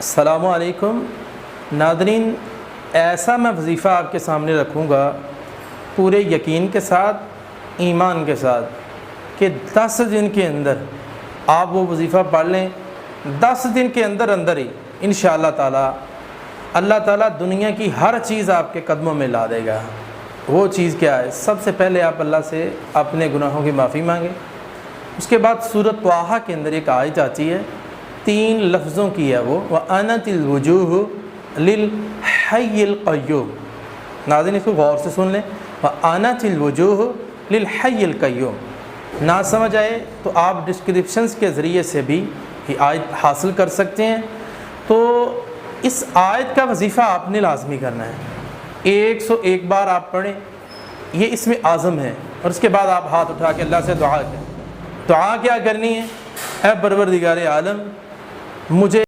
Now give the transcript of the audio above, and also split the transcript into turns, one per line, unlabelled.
السلام علیکم ناظرین، ایسا میں وظیفہ آپ کے سامنے رکھوں گا پورے یقین کے ساتھ، ایمان کے ساتھ، کہ 10 دن کے اندر آپ وہ وظیفہ پڑھ لیں۔ 10 دن کے اندر ہی انشاءاللہ تعالی اللہ تعالیٰ دنیا کی ہر چیز آپ کے قدموں میں لا دے گا۔ وہ چیز کیا ہے؟ سب سے پہلے آپ اللہ سے اپنے گناہوں کی معافی مانگیں۔ اس کے بعد سورۃ طٰہٰ کے اندر ایک آیت آتی ہے، 3 لفظوں کی ہے وہ، وَأَنَتِ الْوُجُوهُ لِلْحَيِّ الْقَيُّومِ۔ ناظرین اس کو غور سے سن لیں، وَأَنَتِ الْوُجُوهُ لِلْحَيِّ الْقَيُّومِ۔ نہ سمجھ آئے تو آپ ڈسکرپشنز کے ذریعے سے بھی یہ آیت حاصل کر سکتے ہیں۔ تو اس آیت کا وظیفہ آپ نے لازمی کرنا ہے، 101 بار آپ پڑھیں، یہ اس میں اعظم ہے۔ اور اس کے بعد آپ ہاتھ اٹھا کے اللہ سے دعا کریں۔ دعا کیا کرنی ہے؟ اے پروردگار عالم، مجھے